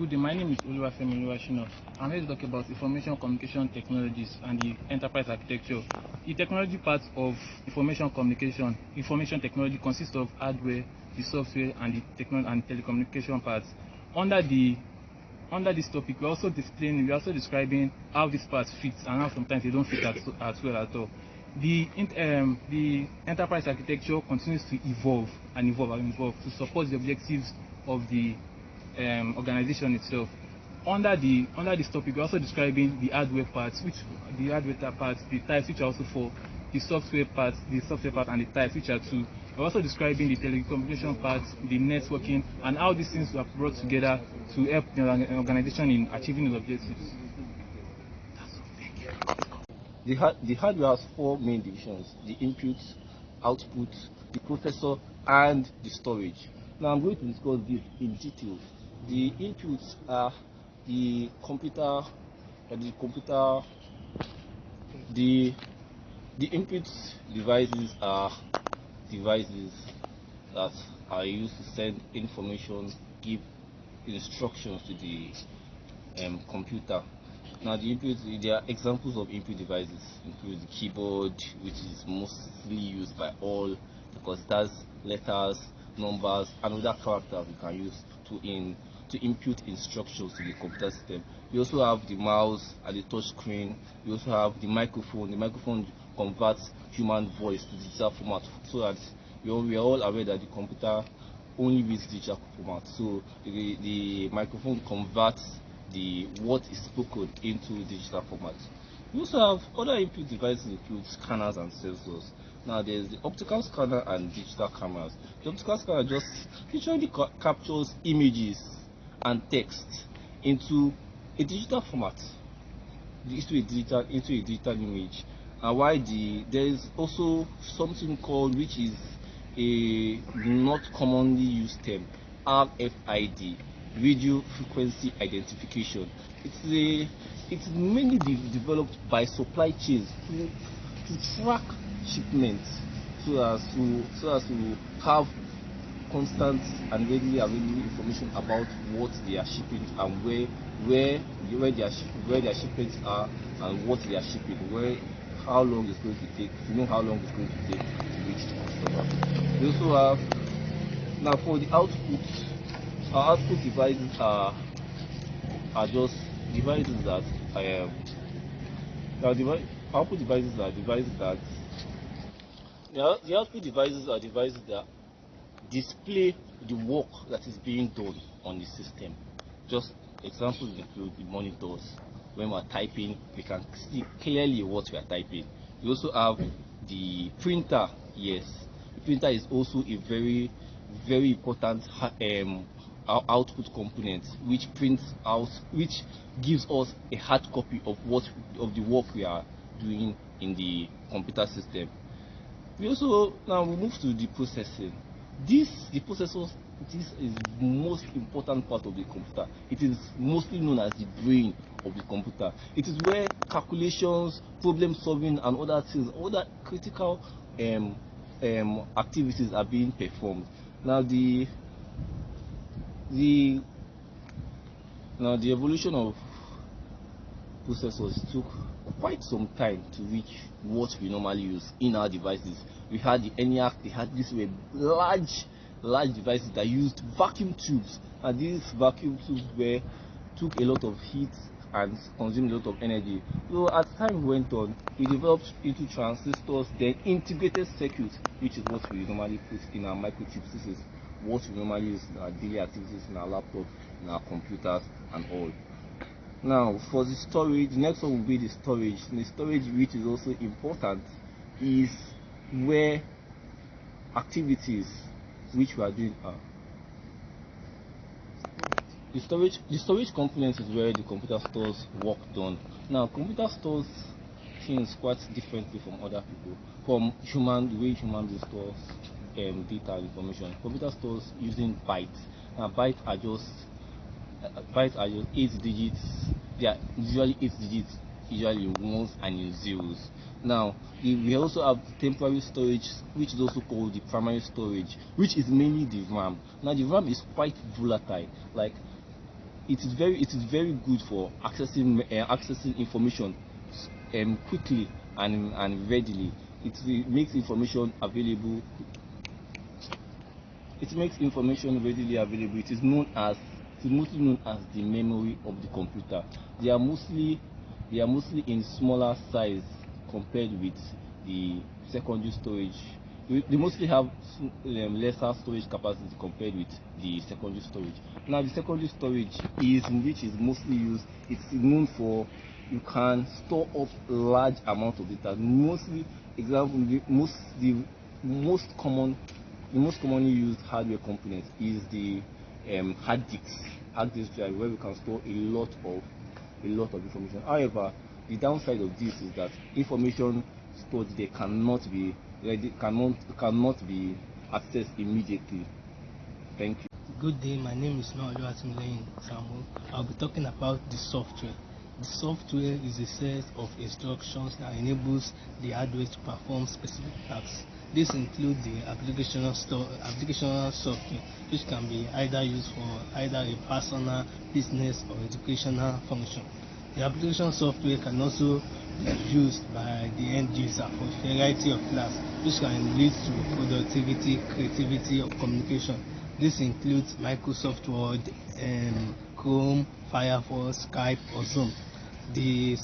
Good day, my name is Oluwafemi Oluwashino. I'm here to talk about information communication technologies and the enterprise architecture. The technology part of information technology consists of hardware, the software, and the telecommunication parts. Under this topic, we're also describing how these parts fit and how sometimes they don't fit as well at all. The enterprise architecture continues to evolve to support the objectives of the organization itself. Under this topic, we're also describing the hardware parts, the types which are also for the software part, and the types which are two. We're also describing the telecommunication parts, the networking, and how these things were brought together to help the organization in achieving the objectives. That's all. Thank you. The hardware has four main divisions: the input, output, the processor, and the storage. Now I'm going to discuss this in detail. The inputs are the input devices are devices that are used to send information, give instructions to the computer. Now there are examples of input devices include the keyboard, which is mostly used by all because it has letters, numbers, and other characters we can use to input instructions to the computer system. We also have the mouse and the touch screen. We also have the microphone. The microphone converts human voice to digital format, so that we are all aware that the computer only reads digital format. So the microphone converts what is spoken into digital format. We also have other input devices include scanners and sensors. Now there's the optical scanner and digital cameras. The optical scanner just literally captures images and text into a digital format, into a digital image. And why there is also something called, which is a not commonly used term, RFID, radio frequency identification. It's mainly developed by supply chains to track shipments, so as to have constant and readily available information about what they are shipping and where their shipments are and what they are shipping, how long it's going to take to reach the customer. We also have, now for the output, our output devices are just devices that output devices are devices that the output devices are devices that display the work that is being done on the system. Just examples include the monitors. When we're typing, we can see clearly what we are typing. We also have the printer. Yes, the printer is also a very, very important output component, which gives us a hard copy of the work we are doing in the computer system. Now we move to the processing. This is the most important part of the computer. It is mostly known as the brain of the computer. It is where calculations, problem solving, and other critical activities are being performed. Now the evolution of processors took quite some time to reach what we normally use in our devices. We had the ENIAC. They had these were large devices that used vacuum tubes, and these vacuum tubes took a lot of heat and consumed a lot of energy. So as time went on, we developed into transistors, then integrated circuits, which is what we normally put in our microchips. This is what we normally use in our daily activities, in our laptops, in our computers, and all. Now for the storage, the next one will be the storage. And the storage, which is also important, is where activities which we are doing are. The storage component is where the computer stores work done. Now computer stores things quite differently from other people. From the way human beings stores data and information. Computer stores using bytes. Now bytes are just 8 digits. They are usually 8 digits, usually in ones and in zeros. Now we also have temporary storage, which is also called the primary storage, which is mainly the RAM. Now the RAM is quite volatile. Like it is very good for accessing information quickly and readily. It makes information available. It makes information readily available. It is mostly known as the memory of the computer. They are mostly in smaller size compared with the secondary storage. They mostly have lesser storage capacity compared with the secondary storage. Now, the secondary storage which is mostly used. It's known for, you can store up large amount of data. The most commonly used hardware component is the hard disk drive, where we can store a lot of information. However, the downside of this is that information stored there cannot be accessed immediately. Thank you. Good day, my name is Oluwatimileyin Samuel. I'll be talking about the software. The software is a set of instructions that enables the hardware to perform specific tasks. This includes the application software, which can be either used for either a personal, business, or educational function. The application software can also be used by the end user for a variety of tasks, which can lead to productivity, creativity, or communication. This includes Microsoft Word, Chrome, Firefox, Skype, or Zoom. The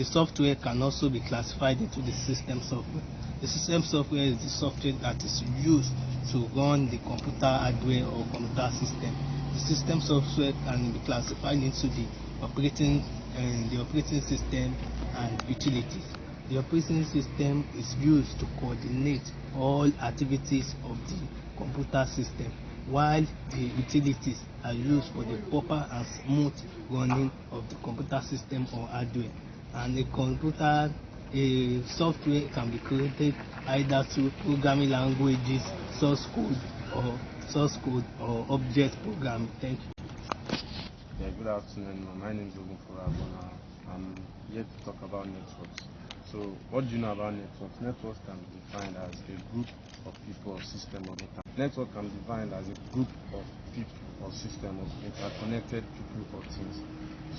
software can also be classified into the system software. The system software is the software that is used to run the computer hardware or computer system. The system software can be classified into the operating system and utilities. The operating system is used to coordinate all activities of the computer system, while the utilities are used for the proper and smooth running of the computer system or hardware. And a software can be created either through programming languages, source code or object programming. Thank you. Yeah, good afternoon. My name is Ogunfura. I'm here to talk about networks. So, what do you know about networks? Networks can be defined as a group of people or system of internet. Network can be defined as a group of people or system of interconnected people or things.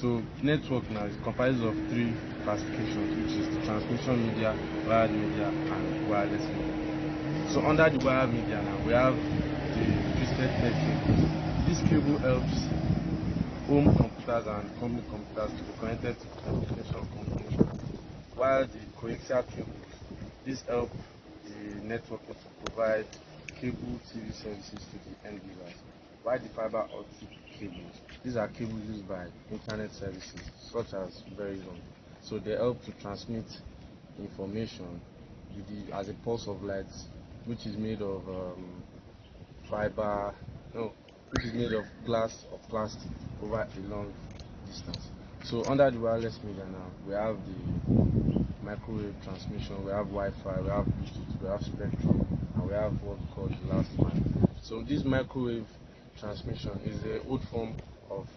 So, network now is composed of three classifications, which is the transmission media, wired media, and wireless media. So, under the wired media now, we have the twisted pair cables. This cable helps home computers and company computers to be connected to communication companies, while the coaxial cables, this help the network to provide cable TV services to the end users, while the fiber optic cables, these are cables used by internet services such as Verizon. So they help to transmit information as a pulse of light, which is made of which is made of glass or plastic over a long distance. So under the wireless media now, we have the microwave transmission, we have Wi-Fi, we have Bluetooth, we have Spectrum, and we have what we call the last mile. So this microwave transmission is an old form of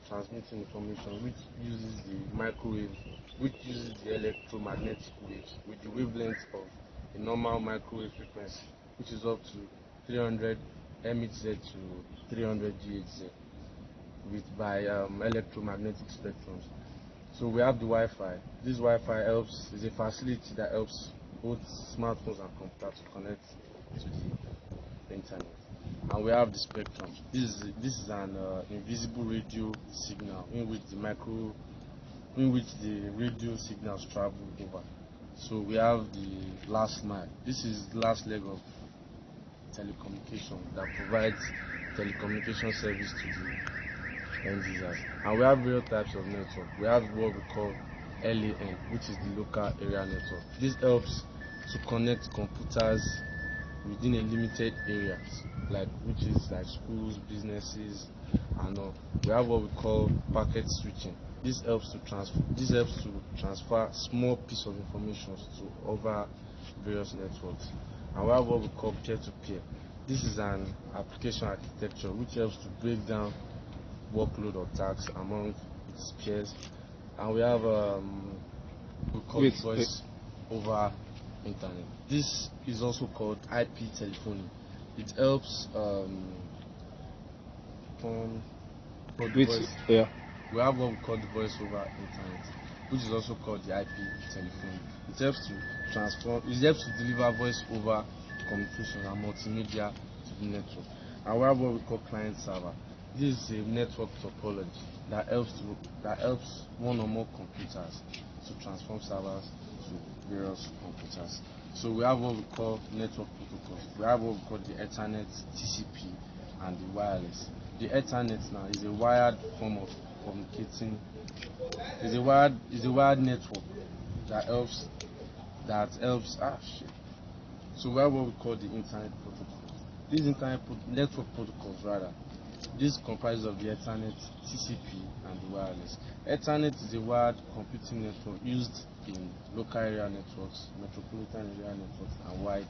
transmitting information which uses the electromagnetic waves with the wavelength of a normal microwave frequency, which is up to 300 MHz to 300 GHz by electromagnetic spectrums. So we have the Wi-Fi. This Wi-Fi is a facility that helps both smartphones and computers to connect to the internet. And we have the spectrum. This is an invisible radio signal in which the radio signals travel over. So we have the last mile. This is the last leg of telecommunication that provides telecommunication service to the end users. And we have various types of network. We have what we call LAN, which is the local area network. This helps to connect computers within a limited areas, which is like schools, businesses, and all. We have what we call packet switching. This helps to transfer small piece of information to over various networks. And we have what we call peer-to-peer. This is an application architecture which helps to break down workload or tasks among its peers. And we have we call voice over internet. This is also called IP telephony. It helps called Which, voice. yeah. We have what we call the voice over internet, which is also called the IP telephone. It helps to transform. It helps to deliver voice over communication and multimedia to the network. And we have what we call client server. This is a network topology that helps one or more computers to transform servers to various computers. So we have what we call network protocols. We have what we call the Ethernet, TCP, and the wireless. The Ethernet now is a wired form of communicating. Is a wired network that helps. So we have what we call the internet protocols. These network protocols rather. This comprises of the Ethernet, TCP, and the wireless. Ethernet is a wired computing network used in local area networks, metropolitan area networks, and wide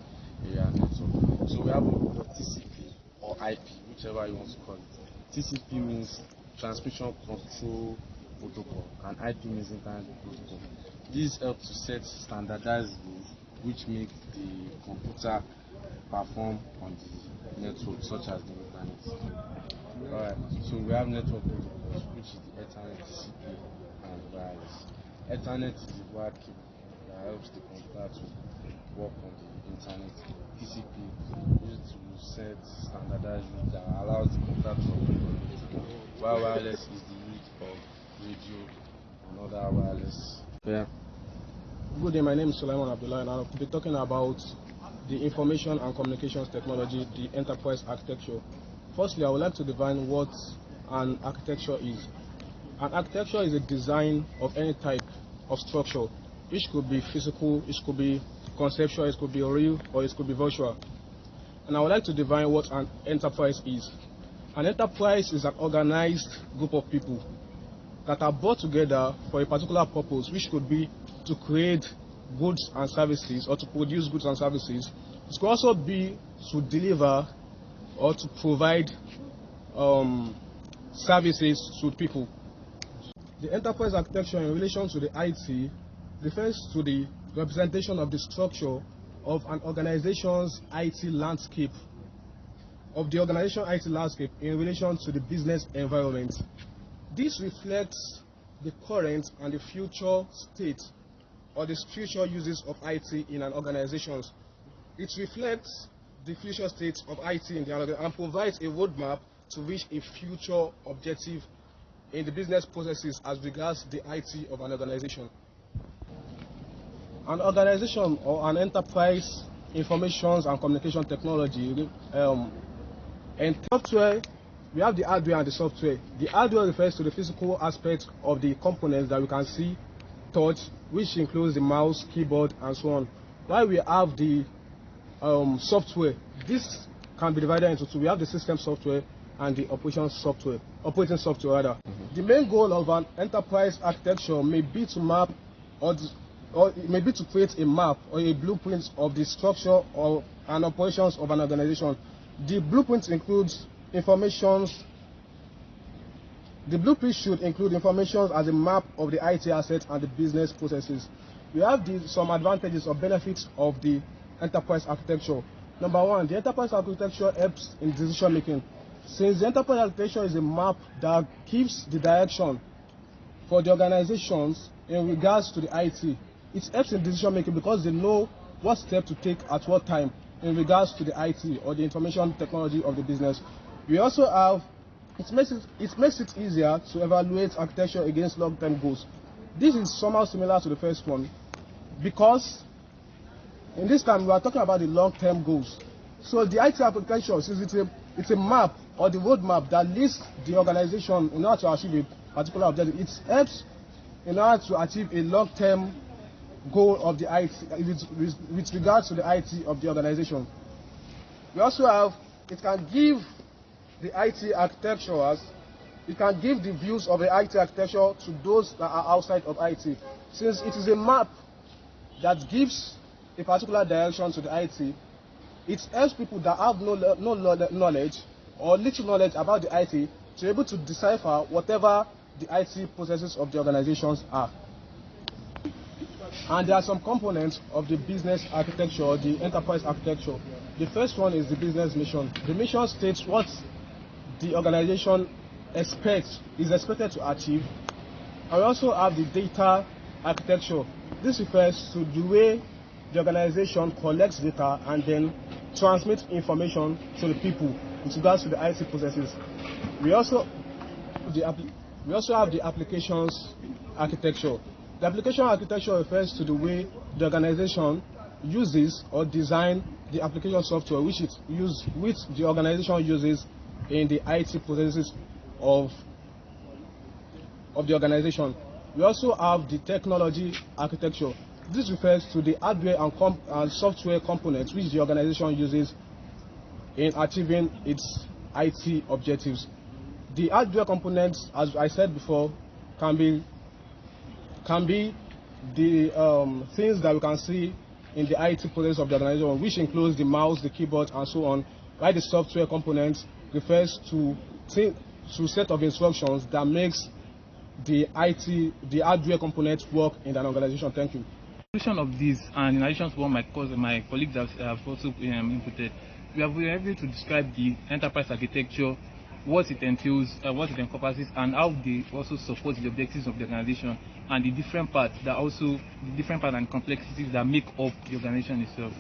area networks. So we have what we call TCP or IP, whichever you want to call it. TCP means transmission control protocol, and IP means internet protocol. These help to set standardized rules which make the computer perform on the network, such as the internet. Alright, so we have network protocols, which is the Ethernet, TCP, and wireless. Ethernet is a wired cable that helps the computer to work on the internet. TCP is used to set standardized rules that allows the computer to operate on the internet. While wireless is the use of radio and other wireless. Yeah. Good day, my name is Sulaiman Abdullah, and I'll be talking about the information and communications technology, the enterprise architecture. Firstly, I would like to define what an architecture is. An architecture is a design of any type of structure. It could be physical, it could be conceptual, it could be real, or it could be virtual. And I would like to define what an enterprise is. An enterprise is an organized group of people that are brought together for a particular purpose, which could be to create goods and services or to produce goods and services. It could also be to deliver or to provide services to people. The enterprise architecture in relation to the IT refers to the representation of the structure of an organization's IT landscape, in relation to the business environment. This reflects the current and the future state or the future uses of IT in an organization. It reflects the future state of IT in the organization and provides a roadmap to reach a future objective in the business processes as regards the IT of an organization. An organization or an enterprise information and communication technology and software. We have the hardware and the software. The hardware refers to the physical aspect of the components that we can see, touch, which includes the mouse, keyboard, and so on. While we have the software, this can be divided into two. We have the system software and the operating software. The main goal of an enterprise architecture may be to map or it may be to create a map or a blueprint of the structure and operations of an organization. The blueprint includes informations. The blueprint should include information as a map of the IT assets and the business processes. We have some advantages or benefits of the enterprise architecture. Number one, the enterprise architecture helps in decision making. Since the enterprise architecture is a map that gives the direction for the organizations in regards to the IT, it helps in decision making because they know what step to take at what time in regards to the IT or the information technology of the business. We also have, it makes it easier to evaluate architecture against long-term goals. This is somehow similar to the first one because in this time we are talking about the long-term goals. So the IT architecture, since it's a map or the roadmap that leads the organization in order to achieve a particular objective, it helps in order to achieve a long-term goal of the IT with regards to the IT of the organization. We also have, it can give the IT architecture it can give the views of the IT architecture to those that are outside of IT. Since it is a map that gives a particular direction to the IT, it helps people that have no knowledge or little knowledge about the IT to be able to decipher whatever the IT processes of the organizations are. And there are some components of the business architecture, the enterprise architecture. The first one is the business mission. The mission states what the organization is expected to achieve. And we also have the data architecture. This refers to the way the organization collects data and then transmits information to the people with regards to the IT processes. We also have the applications architecture. The application architecture refers to the way the organization uses or design the application software which the organization uses in the IT processes of the organization. We also have the technology architecture. This refers to the hardware and software components which the organization uses in achieving its IT objectives. The hardware components, as I said before, can be the things that we can see in the IT process of the organization, which includes the mouse, the keyboard, and so on. While the software component refers to set of instructions that makes the hardware components work in an organization. Thank you. In addition of this, and in addition to what my colleagues have also inputted, we have been able to describe the enterprise architecture, what it entails, what it encompasses, and how they also support the objectives of the organization, and the different parts and complexities that make up the organization itself.